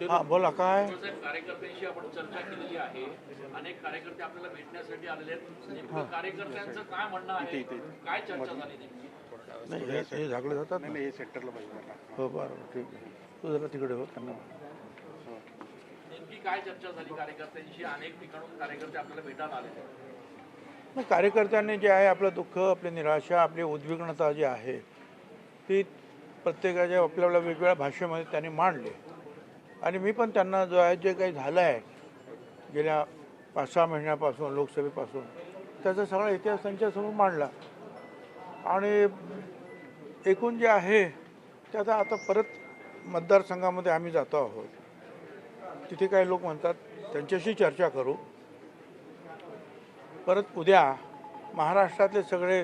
हां बोला काय. कार्यकर्त्यांशी आपण चर्चा केलेली आहे. अनेक कार्यकर्ते आपल्याला भेटण्यासाठी आलेले आहेत. नेमकं कार्यकर्त्यांचं काय म्हणणं आहे, काय चर्चा झाली नेमकी? नाही हे झाकले जातात ना. हे सेक्टरला पाहिजे. हो बरं ठीक आहे. तू जरा तिकडे हो त्यांना. नेमकी काय चर्चा झाली कार्यकर्त्यांशी? अनेक ठिकाणून कार्यकर्ते आपल्याला भेटायला आलेले आहेत. मग कार्यकर्त्यांनी जे आहे आपलं दुःख, आपली निराशा, आपली उद्विग्नता जी आहे ती प्रत्येकाच्या आपल्या आपल्या वेगवेगळ्या भाषेमध्ये त्यांनी मांडली. आणि मी पण त्यांना जो आहे जे काही झालं आहे गेल्या 5-6 महिन्यापासून लोकसभेपासून त्याचा सगळा इतिहास त्यांच्यासमोर मांडला. आणि एकूण जे आहे त्याचा आता परत मतदारसंघामध्ये आम्ही जातो आहोत. तिथे काही लोक म्हणतात त्यांच्याशी चर्चा करू. परत उद्या महाराष्ट्रातले सगळे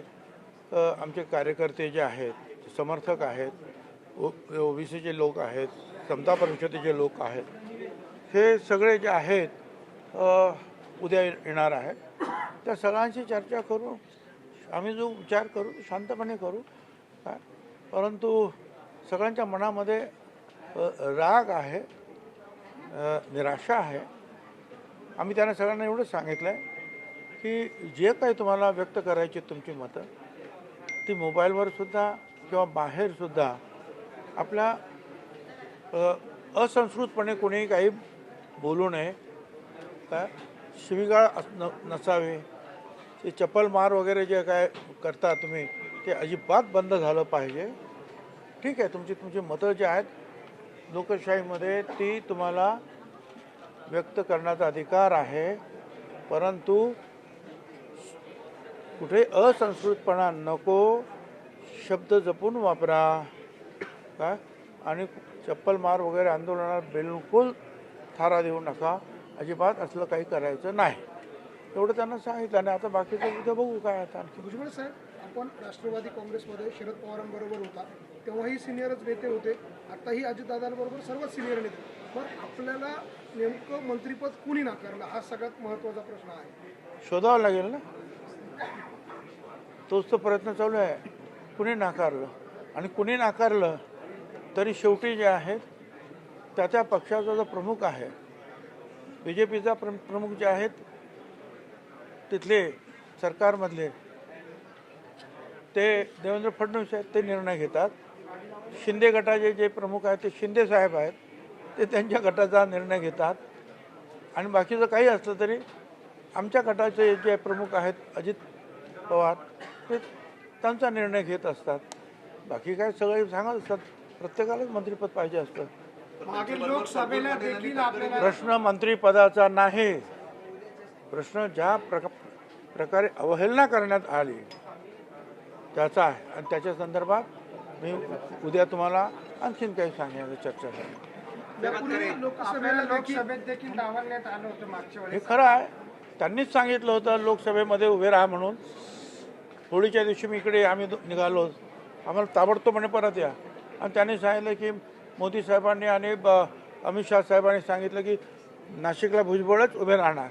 आमचे कार्यकर्ते जे आहेत, समर्थक आहेत, ओबीसीचे लोक आहेत, समता परिषदेचे लोक आहेत, हे सगळे जे आहेत उद्या येणार आहेत. त्या सगळ्यांशी चर्चा करू. आम्ही जो विचार करू शांतपणे करू काय. परंतु सगळ्यांच्या मनामध्ये राग आहे, निराशा आहे. आम्ही त्यांना सगळ्यांना एवढंच सांगितलं आहे की जे काही तुम्हाला व्यक्त करायची तुमची मतं ती मोबाईलवर सुद्धा किंवा बाहेरसुद्धा आपल्या असंस्कृतपणे कोणीही काही बोलू नये. काय शिवीगाळ नसावे. ते चप्पल मार वगैरे जे काय करता तुम्ही ते अजिबात बंद झालं पाहिजे. ठीक आहे, तुमची मतं जे आहेत लोकशाहीमध्ये ती तुम्हाला व्यक्त करण्याचा अधिकार आहे. परंतु कुठे असंस्कृतपणा नको. शब्द जपून वापरा. काय आणि चप्पल मार वगैरे आंदोलनात बिलकुल थारा देऊ नका. अजिबात असलं काही करायचं नाही. एवढं त्यांना सांगितलं. आणि आता बाकीचं उद्या बघू काय आता आणखी. भुजबळ साहेब, आपण राष्ट्रवादी काँग्रेसमध्ये शरद पवारांबरोबर होता तेव्हाही सिनियरच नेते होते, आताही अजितदादांबरोबर सर्वच सिनियर नेते. पण आपल्याला नेमकं मंत्रिपद कुणी नाकारलं हा सगळ्यात महत्त्वाचा प्रश्न आहे. शोधावं लागेल ना. तोच तो प्रयत्न चालू आहे. कुणी नाकारलं आणि कुणी नाकारलं तरी शेवटी जे आहेत त्या पक्षाचा जो प्रमुख आहे, BJPचा प्रमुख जे आहेत तिथले सरकारमधले ते देवेंद्र फडणवीस आहेत, ते निर्णय घेतात. शिंदे गटाचे जे प्रमुख आहेत ते शिंदे साहेब आहेत, ते त्यांच्या गटाचा निर्णय घेतात. आणि बाकीचं काही असलं तरी आमच्या गटाचे जे प्रमुख आहेत अजित पवार ते त्यांचा निर्णय घेत असतात. बाकी काय सगळे सांगत असतात. प्रत्येकालाच मंत्रिपद पाहिजे असतं. मागील लोकसभेला देखील आपल्याला प्रश्न मंत्रिपदाचा नाही. प्रश्न ज्या प्रकारे अवहेलना करण्यात आली त्याचा आहे. आणि त्याच्या संदर्भात मी उद्या तुम्हाला आणखीन काही सांगण्याची चर्चा झाली. यापूर्वी लोकसभेत देखील डावलण्यात आलं होतं मागच्या हे वेळेस. खरं आहे. त्यांनीच सांगितलं होतं लोकसभेमध्ये उभे राहा म्हणून. होळीच्या दिवशी मी इकडे आम्ही निघालो, आम्हाला ताबडतोब म्हणे परत या. आणि त्यांनी सांगितलं की मोदी साहेबांनी आणि अमित शाह साहेबांनी सांगितलं की नाशिकला भुजबळच उभे राहणार.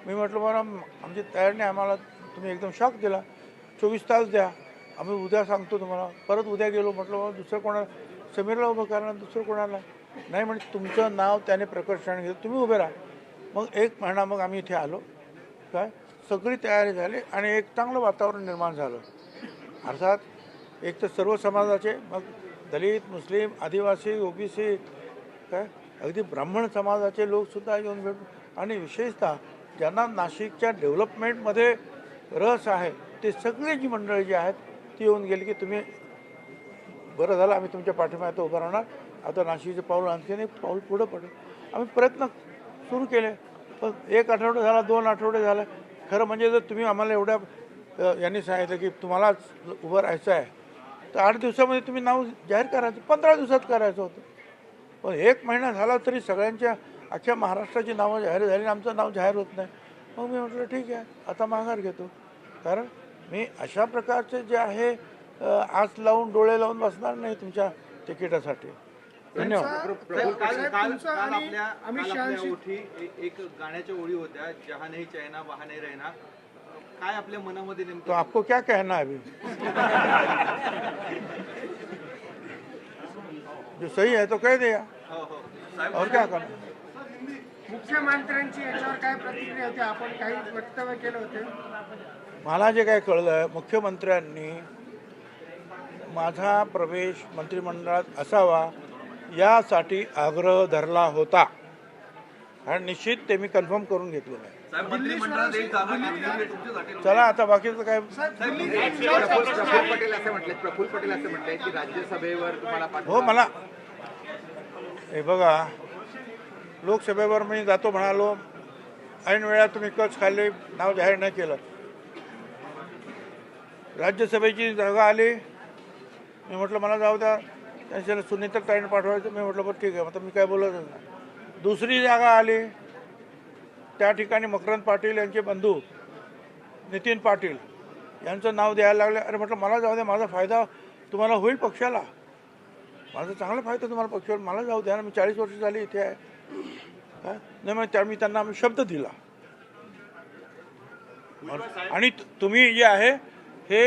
मी म्हटलं बरं आमची तयारी नाही, आम्हाला तुम्ही एकदम शॉक दिला. 24 तास द्या, आम्ही उद्या सांगतो तुम्हाला. परत उद्या गेलो, म्हटलं दुसरं कोणाला, समीरला उभं करणार, दुसरं कोणाला नाही. म्हणजे तुमचं नाव त्याने प्रकर्षाने घेतलं, तुम्ही उभे राहा. मग 1 महिना मग आम्ही इथे आलो. काय सगळी तयारी झाली आणि एक चांगलं वातावरण निर्माण झालं. अर्थात एक तर सर्व समाजाचे, मग दलित, मुस्लिम, आदिवासी, ओबीसी, काय अगदी ब्राह्मण समाजाचे लोकसुद्धा येऊन भेटून. आणि विशेषतः ज्यांना नाशिकच्या डेव्हलपमेंटमध्ये रस आहे ते सगळे जी मंडळी जी आहेत ती येऊन गेली की तुम्ही बरं झालं, आम्ही तुमच्या पाठीमागे उभं राहणार. आता नाशिकचे पाऊल आणखीन एक पाऊल पुढं पडेल. आम्ही प्रयत्न सुरू केले. पण 1 आठवडा झाला, 2 आठवडे झाले. खरं म्हणजे जर तुम्ही आम्हाला एवढ्या यांनी सांगितलं की तुम्हाला उभं राहायचं आहे तर 8 दिवसामध्ये तुम्ही नाव जाहीर करायचं, 15 दिवसात करायचं होतं. पण 1 महिना झाला तरी सगळ्यांच्या अख्ख्या महाराष्ट्राची नावं जाहीर झाली, आमचं नाव जाहीर होत नाही. मग मी म्हटलं ठीक आहे, आता माघार घेतो. कारण मी अशा प्रकारचे जे आहे आस लावून डोळे लावून बसणार नाही तुमच्या तिकिटासाठी. धन्यवाद. एक गाण्याच्या ओळी होत्या, जहा नहीं चाहना वहा नहीं रहना. काय आपल्या मनामध्ये नेमकं? तो आपको क्या कहना है अभी? जो सही है तो कह दिया. हो हो और क्या करना. मुख्यमंत्र्यांची याच्यावर काय प्रतिक्रिया होती? आपण काही वक्तव्य केलं होते. मला जे काय कळलं, मुख्यमंत्र्यांनी माझा प्रवेश मंत्रिमंडळात असावा यासाठी आग्रह धरला होता आणि निश्चित ते मी कन्फर्म करून घेतलेलं आहे. साहेब मंत्रिमंडळात एक जागा घेतली आहे तुमच्यासाठी. चला आता बाकीचं काय. प्रफुल्ल पटेल असं म्हटलंय की राज्यसभेवर तुम्हाला हो मला हे बघा, लोकसभेवर मी जातो म्हणालो, ऐन वेळा तुम्ही कच खाल्ले, नाव जाहीर नाही केलं. राज्यसभेची जागा आली, मी म्हटलं मला जाऊ द्या, त्यांच्याला सुनीता ताईने पाठवायचं. मी म्हटलं बरं ठीक आहे, आता मी काय बोलतच नाही. दुसरी जागा आली, त्या ठिकाणी मकरंद पाटील यांचे बंधू नितीन पाटील यांचं नाव द्यायला लागले. अरे म्हटलं मला जाऊ द्या, माझा फायदा तुम्हाला होईल पक्षाला, माझा चांगला फायदा तुम्हाला पक्षाला, मला जाऊ द्या ना, मी 40 वर्ष झाली इथे आहे. काय नाही मग मी त्यांना शब्द दिला. आणि तुम्ही जे आहे हे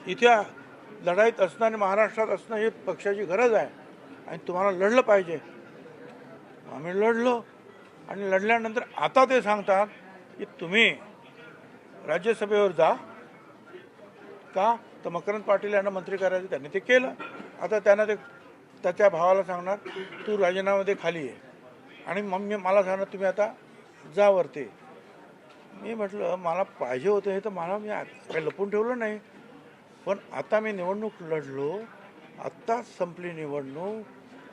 इथे लढाईत असणं आणि महाराष्ट्रात असणं ही पक्षाची गरज आहे आणि तुम्हाला लढलं पाहिजे. आम्ही लढलो आणि लढल्यानंतर आता ते सांगतात की तुम्ही राज्यसभेवर जा का, तर मकरंद पाटील यांना मंत्री करायचं, त्यांनी ते केलं. आता त्यांना ते त्याच्या भावाला सांगणार तू राजीनामा दे, खाली आहे, आणि मग मला सांगणार तुम्ही आता जा वरती. मी म्हटलं मला पाहिजे होतं हे तर मला, मी काही लपून ठेवलं नाही. पण आता मी निवडणूक लढलो, आत्ताच संपली निवडणूक,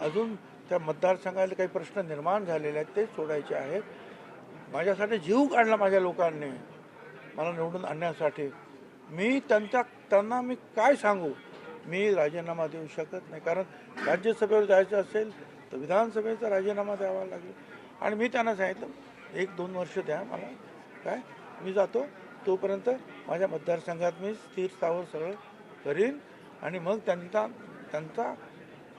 अजून त्या मतदारसंघाला काही प्रश्न निर्माण झालेले आहेत ते सोडायचे आहेत. माझ्यासाठी जीव काढला माझ्या लोकांनी मला निवडून आणण्यासाठी. मी त्यांना मी काय सांगू, मी राजीनामा देऊ शकत नाही. कारण राज्यसभेवर जायचं असेल तर विधानसभेचा राजीनामा द्यावा लागेल. आणि मी त्यांना सांगितलं 1-2 वर्ष द्या मला, काय मी जातो, तोपर्यंत माझ्या मतदारसंघात मी स्थिर स्थावर सरळ करीन आणि मग त्यांचा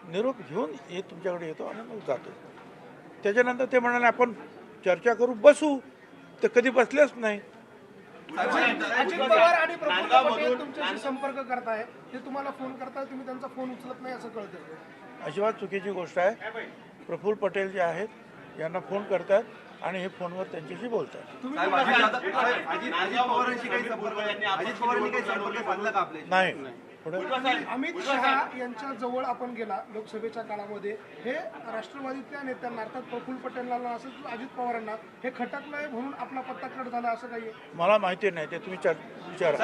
निरोप घेऊन तुमच्याकडे येतो आणि मग जातो. त्याच्यानंतर ते म्हणाले आपण चर्चा करू, बसू. तर कधी बसलेच नाही. अजित पवार आणि प्रफुल्ल पटेल तुमच्याशी संपर्क करताय, ते तुम्हाला फोन करताय, तुम्ही त्यांचा फोन उचलत नाही असं कळतं. अजिबात चुकीची गोष्ट आहे. प्रफुल्ल पटेल जे आहेत यांना फोन करतात आणि हे फोनवर त्यांच्याशी बोलतात. साहेब, अजित पवारांशी काही संपर्क, अजित पवारांनी काही संपर्क साधला का आपल्याशी? नाही. पुढे अमित शहा यांच्या जवळ आपण गेला लोकसभेच्या काळामध्ये, हे राष्ट्रवादीच्या नेत्यांना अर्थात प्रफुल्ल पटेलला असेल किंवा अजित पवारांना हे खटकलंय म्हणून आपला पत्ता कट झाला असं काही आहे? मला माहिती नाही, ते तुम्ही विचारा.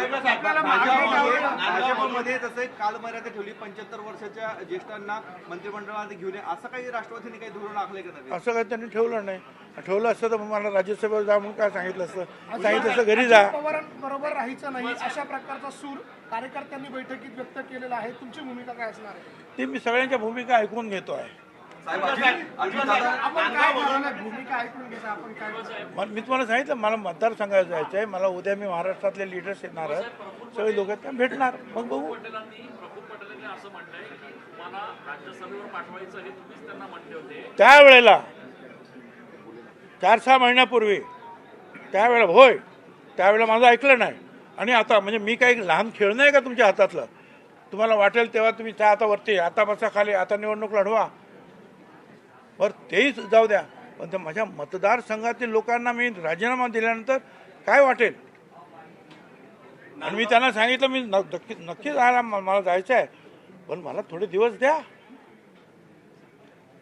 भाजपमध्ये तसं एक कालमर्यादा ठेवली, 75 वर्षाच्या ज्येष्ठांना मंत्रिमंडळात घेऊन ये, असं काही राष्ट्रवादीने काही धोरण आखले का नव्हे? असं काही त्यांनी ठेवलं नाही. ठेवलं असतं तर मला राज्यसभेवर जा म्हणून काय सांगितलं असतं. सांगितलं असतं घरी जा. पवारांबरोबर राहायचं नाही अशा प्रकारचा सूर कार्यकर्त्यांनी बैठकीत व्यक्त केलेला आहे. तुमची भूमिका काय असणार आहे? ते मी सगळ्यांच्या भूमिका ऐकून घेतो आहे. साहेब, अजितदादा आपण काय करणार? भूमिका ऐकून घेता आपण काय करणार? मी तुम्हाला सांगितलं मला मतदारसंघात जायचं आहे. मला उद्या मी महाराष्ट्रातले लीडर्स येणार आहेत, सगळे लोक आहेत, त्यांना भेटणार, मग बघू. प्रफुल्ल पटेलांनी असं म्हटलंय की तुम्हाला राज्यसभेवर पाठवायचं हे तुम्हीच त्यांना म्हटले होते. त्यावेळेला 4-6 महिन्यापूर्वी त्यावेळेला होय, त्यावेळेला माझं ऐकलं नाही. आणि आता म्हणजे मी काही लहान खेळ नाही का तुमच्या हातातलं. तुम्हाला वाटेल तेव्हा तुम्ही त्या आता वरती, आता बसा खाली, आता निवडणूक लढवा, बरं तेही जाऊ द्या. पण त्या माझ्या मतदारसंघातील लोकांना मी राजीनामा दिल्यानंतर काय वाटेल. आणि मी त्यांना सांगितलं मी नक्की जायला मला जायचं आहे, पण मला थोडे दिवस द्या.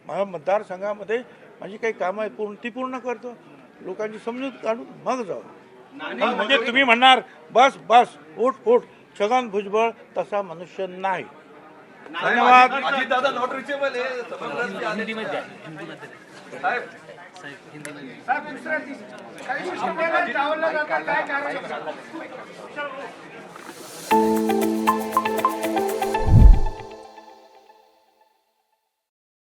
माझ्या मतदारसंघामध्ये माझी काही कामं आहेत ती पूर्ण करतो, लोकांची समजूत काढून मग जाऊ. म्हणजे तुम्ही म्हणणार बस बस उठ, छगन भुजबळ तसा मनुष्य नाही. धन्यवाद. अजितदादा नॉट रिचेबल आहे. साहेब, साहेब दुसऱ्या काही शिष्टमंडळ जावलं जातं, काय कारण?